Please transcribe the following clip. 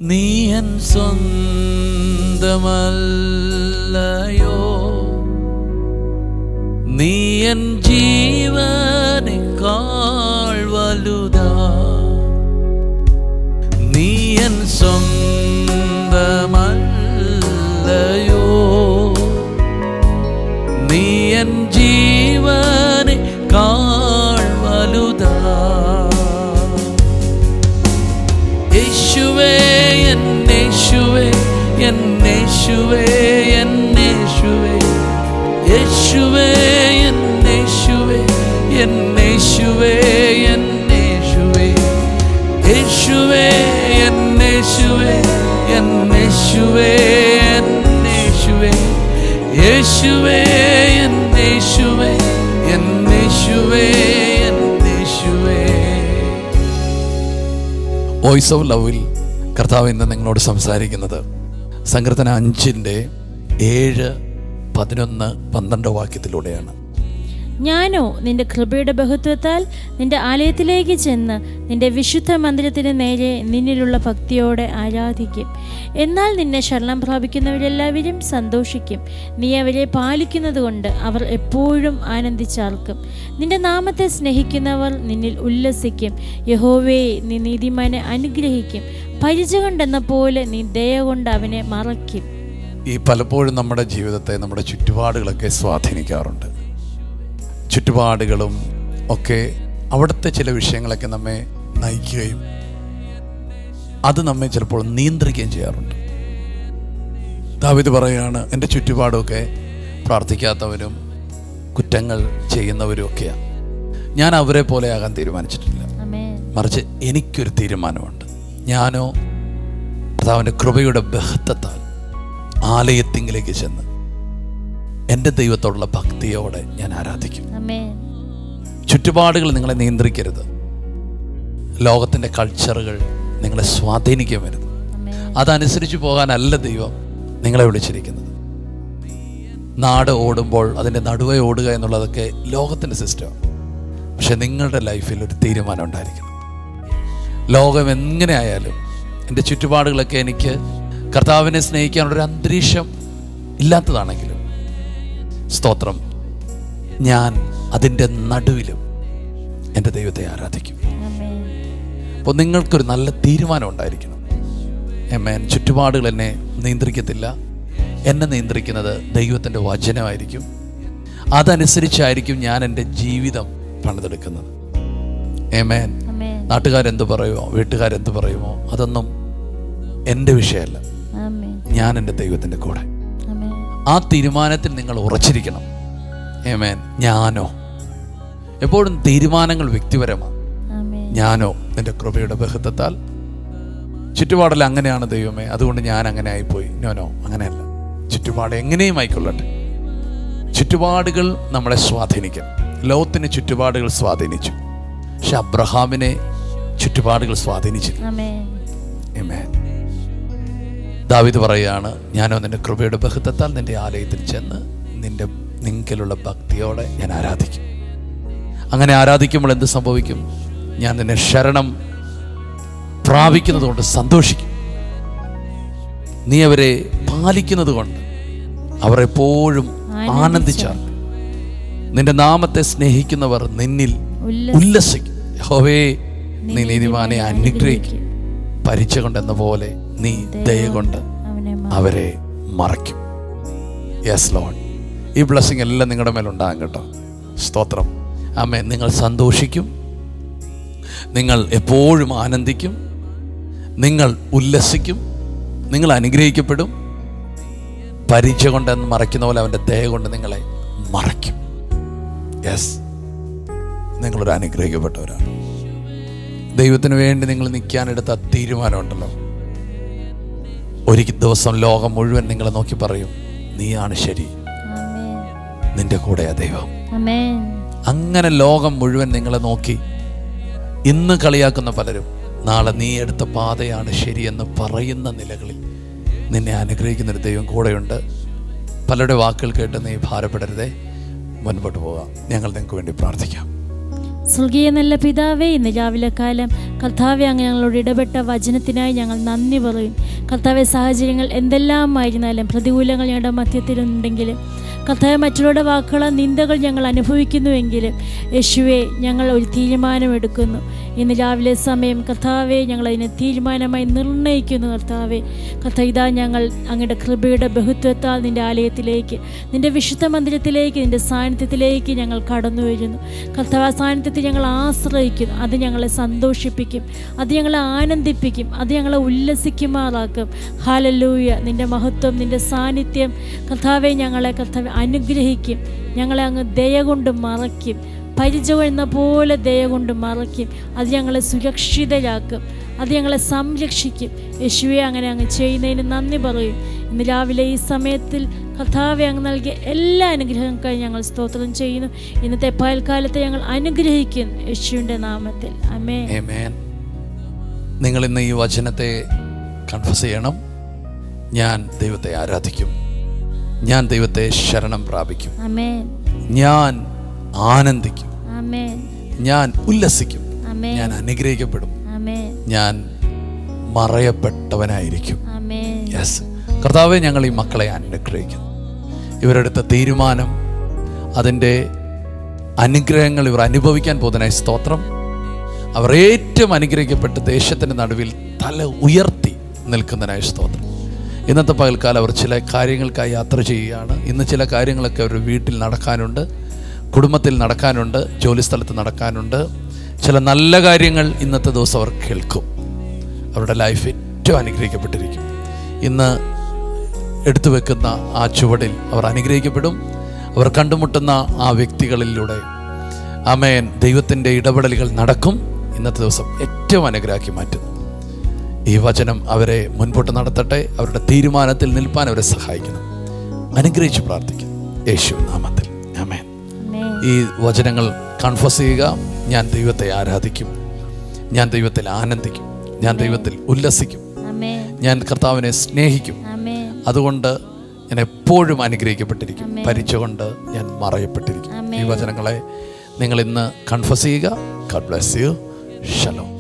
നീ എൻ സ്വന്തമല്ലയോ, നീ എൻ ജീവനേക്കാൾ വലുതാ. നീ എൻ സ്വന്തമല്ലയോ, നീ എൻ ജീവനേക്കാൾ വലുതാ. യേശുവേ എന്നേശുവേ എന്നേശുവേ എന്നേശുവേ, യേശുവേ എന്നേശുവേ എന്നേശുവേ എന്നേശുവേ, യേശുവേ എന്നേശുവേ എന്നേശുവേ എന്നേശുവേ, യേശുവേ എന്നേശുവേ എന്നേശുവേ എന്നേശുവേ. വോയിസ് ഓഫ് ലവിൽ കർത്താവ് ഇന്ന് നിങ്ങളോട് സംസാരിക്കുന്നത് സങ്കീർത്തനം 5:7, 11, 12 വാക്യത്തിലൂടെയാണ്. ഞാനോ നിന്റെ കൃപയുടെ ബഹുത്വത്താൽ നിന്റെ ആലയത്തിലേക്ക് ചെന്ന് നിന്റെ വിശുദ്ധ മന്ദിരത്തിന് നേരെ നിന്നിലുള്ള ഭക്തിയോടെ ആരാധിക്കും. എന്നാൽ നിന്നെ ശരണം പ്രാപിക്കുന്നവരെല്ലാവരും സന്തോഷിക്കും. നീ അവരെ പാലിക്കുന്നത് കൊണ്ട് അവർ എപ്പോഴും ആനന്ദിച്ചാർക്കും. നിന്റെ നാമത്തെ സ്നേഹിക്കുന്നവർ നിന്നിൽ ഉല്ലസിക്കും. യഹോവേ, നീ നീതിമാനെ അനുഗ്രഹിക്കും. പരിച കൊണ്ടെന്ന പോലെ നീ ദയ കൊണ്ട് അവനെ മറയ്ക്കും. ഈ പലപ്പോഴും നമ്മുടെ ജീവിതത്തെ നമ്മുടെ ചുറ്റുപാടുകളൊക്കെ സ്വാധീനിക്കാറുണ്ട്. ചുറ്റുപാടുകളും ഒക്കെ അവിടുത്തെ ചില വിഷയങ്ങളൊക്കെ നമ്മെ നയിക്കുകയും അത് നമ്മെ ചിലപ്പോൾ നിയന്ത്രിക്കുകയും ചെയ്യാറുണ്ട്. ദാവീദ് പറയുകയാണ്, എൻ്റെ ചുറ്റുപാടുമൊക്കെ പ്രാർത്ഥിക്കാത്തവരും കുറ്റങ്ങൾ ചെയ്യുന്നവരും ഒക്കെയാണ്. ഞാൻ അവരെ പോലെ ആകാൻ തീരുമാനിച്ചിട്ടില്ല. മറിച്ച് എനിക്കൊരു തീരുമാനമുണ്ട്. ഞാനോ കർത്താവിൻ്റെ കൃപയുടെ ബഹുത്വത്താൽ ആലയത്തിങ്കിലേക്ക് ചെന്ന് എൻ്റെ ദൈവത്തോടുള്ള ഭക്തിയോടെ ഞാൻ ആരാധിക്കും. ചുറ്റുപാടുകൾ നിങ്ങളെ നിയന്ത്രിക്കരുത്. ലോകത്തിൻ്റെ കൾച്ചറുകൾ നിങ്ങളെ സ്വാധീനിക്കാൻ വരുത്. അതനുസരിച്ച് പോകാനല്ല ദൈവം നിങ്ങളെ വിളിച്ചിരിക്കുന്നത്. നാട് ഓടുമ്പോൾ അതിൻ്റെ നടുവേ ഓടുക എന്നുള്ളതൊക്കെ ലോകത്തിൻ്റെ സിസ്റ്റമാണ്. പക്ഷെ നിങ്ങളുടെ ലൈഫിൽ ഒരു തീരുമാനം ഉണ്ടായിരിക്കണം. ലോകം എങ്ങനെ ആയാലും എൻ്റെ ചുറ്റുപാടുകളൊക്കെ എനിക്ക് കർത്താവിനെ സ്നേഹിക്കാനുള്ളൊരു അന്തരീക്ഷം ഇല്ലാത്തതാണെങ്കിലും സ്തോത്രം, ഞാൻ അതിൻ്റെ നടുവിലും എൻ്റെ ദൈവത്തെ ആരാധിക്കും. അപ്പോൾ നിങ്ങൾക്കൊരു നല്ല തീരുമാനം ഉണ്ടായിരിക്കണം. ആമേൻ. ചുറ്റുപാടുകൾ എന്നെ നിയന്ത്രിക്കത്തില്ല. എന്നെ നിയന്ത്രിക്കുന്നത് ദൈവത്തിൻ്റെ വചനമായിരിക്കും. അതനുസരിച്ചായിരിക്കും ഞാൻ എൻ്റെ ജീവിതം പണിതെടുക്കുന്നത്. ആമേൻ. നാട്ടുകാരെന്ത് പറയുമോ, വീട്ടുകാരെന്ത് പറയുമോ, അതൊന്നും എൻ്റെ വിഷയമല്ല. ഞാൻ എൻ്റെ ദൈവത്തിൻ്റെ കൂടെ. ആ തീരുമാനത്തിൽ നിങ്ങൾ ഉറച്ചിരിക്കണം. ആമേൻ. ഞാനോ, എപ്പോഴും തീരുമാനങ്ങൾ വ്യക്തിപരമാണ്. ഞാനോ നിന്റെ കൃപയുടെ ബഹുത്വത്താൽ. ചുറ്റുപാടല്ല അങ്ങനെയാണ് ദൈവമേ, അതുകൊണ്ട് ഞാൻ അങ്ങനെ ആയിപ്പോയി. നോ, അങ്ങനെയല്ല. ചുറ്റുപാട് എങ്ങനെയും ആയിക്കൊള്ളട്ടെ. ചുറ്റുപാടുകൾ നമ്മളെ സ്വാധീനിക്കും. ലോകത്തിന് ചുറ്റുപാടുകൾ സ്വാധീനിച്ചു, പക്ഷെ അബ്രഹാമിനെ ചുറ്റുപാടുകൾ സ്വാധീനിച്ചില്ല. ആമേൻ. ദാവീദ് പറയുകയാണ്, ഞാനോ നിന്റെ കൃപയുടെ ബഹുത്വത്താൽ നിന്റെ ആലയത്തിൽ ചെന്ന് നിങ്കലുള്ള ഭക്തിയോടെ ഞാൻ ആരാധിക്കും. അങ്ങനെ ആരാധിക്കുമ്പോൾ എന്ത് സംഭവിക്കും? ഞാൻ നിന്നെ ശരണം പ്രാപിക്കുന്നത് കൊണ്ട് സന്തോഷിക്കും. നീ അവരെ പാലിക്കുന്നത് കൊണ്ട് അവർ എപ്പോഴും ആനന്ദിച്ചാൽ. നിന്റെ നാമത്തെ സ്നേഹിക്കുന്നവർ നിന്നിൽ ഉല്ലസിക്കും. യഹോവേ, നീ നീതിമാനെ അനുഗ്രഹിക്കും. പരിച കൊണ്ടെന്ന പോലെ നീ ദയ കൊണ്ട് അവരെ മറയ്ക്കും. Yes lord. ഈ ബ്ലെസ്സിങ് എല്ലാം നിങ്ങളുടെ മേലുണ്ടാകും കേട്ടോ. സ്തോത്രം. ആമേൻ. നിങ്ങൾ സന്തോഷിക്കും, നിങ്ങൾ എപ്പോഴും ആനന്ദിക്കും, നിങ്ങൾ ഉല്ലസിക്കും, നിങ്ങൾ അനുഗ്രഹിക്കപ്പെടും. പരിച കൊണ്ടെന്ന് മറയ്ക്കുന്ന പോലെ അവൻ്റെ ദയ കൊണ്ട് നിങ്ങളെ മറയ്ക്കും. യെസ്, നിങ്ങളൊരു അനുഗ്രഹിക്കപ്പെട്ടവരാണ്. ദൈവത്തിന് വേണ്ടി നിങ്ങൾ നിൽക്കാനെടുത്ത തീരുമാനമുണ്ടല്ലോ. ഒരു ദിവസം ലോകം മുഴുവൻ നിങ്ങളെ നോക്കി പറയും, നീയാണ് ശരി, നിന്റെ കൂടെയാ ദൈവം. അങ്ങനെ ലോകം മുഴുവൻ നിങ്ങളെ നോക്കി ഇന്ന് കളിയാക്കുന്ന പലരും നാളെ നീ എടുത്ത പാതയാണ് ശരിയെന്ന് പറയുന്ന നിലകളിൽ നിന്നെ അനുഗ്രഹിക്കുന്നൊരു ദൈവം കൂടെയുണ്ട്. പലരുടെ വാക്കുകൾ കേട്ട് നീ ഭാരപ്പെടരുതേ, മുൻപോട്ട് പോകാം. ഞങ്ങൾ നിങ്ങൾക്ക് വേണ്ടി പ്രാർത്ഥിക്കാം. സ്വർഗീയ നല്ല പിതാവേ, ഇന്ന് രാവിലെ കാലം കർത്താവെ അങ്ങ് ഞങ്ങളോട് ഇടപെട്ട വചനത്തിനായി ഞങ്ങൾ നന്ദി പറയും. കർത്താവെ, സാഹചര്യങ്ങൾ എന്തെല്ലാമായിരുന്നാലും പ്രതികൂലങ്ങൾ ഞങ്ങളുടെ മധ്യത്തിലുണ്ടെങ്കിലും കർത്താവെ, മറ്റുള്ളവരുടെ വാക്കുകളോ നിന്ദകൾ ഞങ്ങൾ അനുഭവിക്കുന്നുവെങ്കിലും യേശുവേ, ഞങ്ങൾ ഒരു തീരുമാനമെടുക്കുന്നു. ഇന്ന് രാവിലെ സമയം കർത്താവെ, ഞങ്ങളതിനെ തീരുമാനമായി നിർണ്ണയിക്കുന്നു. കർത്താവെ, ഇതാ ഞങ്ങൾ അങ്ങയുടെ കൃപയുടെ ബഹുത്വത്താൽ നിൻ്റെ ആലയത്തിലേക്ക്, നിൻ്റെ വിശുദ്ധ മന്ദിരത്തിലേക്ക്, നിൻ്റെ സാന്നിധ്യത്തിലേക്ക് ഞങ്ങൾ കടന്നു വരുന്നു. കർത്താവ്, സാന്നിധ്യത്തിൽ ഞങ്ങൾ ആശ്രയിക്കുന്നു. അത് ഞങ്ങളെ സന്തോഷിപ്പിക്കും, അത് ഞങ്ങളെ ആനന്ദിപ്പിക്കും, അത് ഞങ്ങളെ ഉല്ലസിക്കുമാറാക്കും. ഹല്ലേലൂയ. നിൻ്റെ മഹത്വം, നിൻ്റെ സാന്നിധ്യം കർത്താവെ ഞങ്ങളെ അനുഗ്രഹിക്കും. ഞങ്ങളെ അങ്ങ് ദയ കൊണ്ട് മറയ്ക്കും. പരിച എന്ന പോലെ ദയ കൊണ്ട് മറയ്ക്കും. അത് ഞങ്ങളെ സുരക്ഷിതരാക്കും, അത് ഞങ്ങളെ സംരക്ഷിക്കും. യേശുവെ, അങ്ങനെ അങ്ങ് ചെയ്യുന്നതിന് നന്ദി പറയും. ഇന്ന് രാവിലെ ഈ സമയത്തിൽ കർത്താവെ അങ്ങ് നൽകിയ എല്ലാ അനുഗ്രഹങ്ങൾക്കായി ഞങ്ങൾ സ്തോത്രം ചെയ്യുന്നു. ഇന്നത്തെ പകൽക്കാലത്തെ ഞങ്ങൾ അനുഗ്രഹിക്കുന്നു യേശുവിൻ്റെ നാമത്തിൽ. ആമേൻ. ആമേൻ. നിങ്ങൾ ഇന്ന് ഈ വചനത്തെ കൺഫസ് ചെയ്യണം. ഞാൻ ദൈവത്തെ ആരാധിക്കും, ഞാൻ ദൈവത്തെ ശരണം പ്രാപിക്കും, ആമേൻ. ഞാൻ ആനന്ദിക്കും, ആമേൻ. ഞാൻ ഉല്ലസിക്കും, ആമേൻ. ഞാൻ അനുഗ്രഹിക്കപ്പെടും, ആമേൻ. ഞാൻ മറയപ്പെട്ടവനായിരിക്കും. ആമേൻ. യെസ്. കർത്താവേ, ഞങ്ങൾ ഈ മക്കളെ അനുഗ്രഹിക്കുന്നു. ഇവരെടുത്ത തീരുമാനം, അതിൻ്റെ അനുഗ്രഹങ്ങൾ ഇവർ അനുഭവിക്കാൻ പോകുന്നതിനായി സ്തോത്രം. അവർ ഏറ്റവും അനുഗ്രഹിക്കപ്പെട്ട് ദേശത്തിൻ്റെ നടുവിൽ തല ഉയർത്തി നിൽക്കുന്നതിനായി സ്തോത്രം. ഇന്നത്തെ പകൽക്കാലം അവർ ചില കാര്യങ്ങൾക്കായി യാത്ര ചെയ്യുകയാണ്. ഇന്ന് ചില കാര്യങ്ങളൊക്കെ അവർ വീട്ടിൽ നടക്കാനുണ്ട്, കുടുംബത്തിൽ നടക്കാനുണ്ട്, ജോലിസ്ഥലത്ത് നടക്കാനുണ്ട്. ചില നല്ല കാര്യങ്ങൾ ഇന്നത്തെ ദിവസം അവർ കേൾക്കും. അവരുടെ ലൈഫ് ഏറ്റവും അനുഗ്രഹിക്കപ്പെട്ടിരിക്കും. ഇന്ന് എടുത്തു വെക്കുന്ന ആ ചുവടിൽ അവർ അനുഗ്രഹിക്കപ്പെടും. അവർ കണ്ടുമുട്ടുന്ന ആ വ്യക്തികളിലൂടെ ആമേൻ ദൈവത്തിൻ്റെ ഇടപെടലുകൾ നടക്കും. ഇന്നത്തെ ദിവസം ഏറ്റവും അനുഗ്രഹമാക്കി മാറ്റും. ഈ വചനം അവരെ മുൻപോട്ട് നടത്തട്ടെ. അവരുടെ തീരുമാനത്തിൽ നിൽപ്പാൻ അവരെ സഹായിക്കണം. അനുഗ്രഹിച്ച് പ്രാർത്ഥിക്കും യേശു നാമത്തിൽ. ആമേൻ. ഈ വചനങ്ങൾ കൺഫസ് ചെയ്യുക. ഞാൻ ദൈവത്തെ ആരാധിക്കും, ഞാൻ ദൈവത്തിൽ ആനന്ദിക്കും, ഞാൻ ദൈവത്തിൽ ഉല്ലസിക്കും, ഞാൻ കർത്താവിനെ സ്നേഹിക്കും. അതുകൊണ്ട് ഞാൻ എപ്പോഴും അനുഗ്രഹിക്കപ്പെട്ടിരിക്കും, പരിചകൊണ്ട് ഞാൻ മറയപ്പെട്ടിരിക്കും. ഈ വചനങ്ങളെ നിങ്ങൾ ഇന്ന് കൺഫസ് ചെയ്യുക. God bless you. ഷലോം.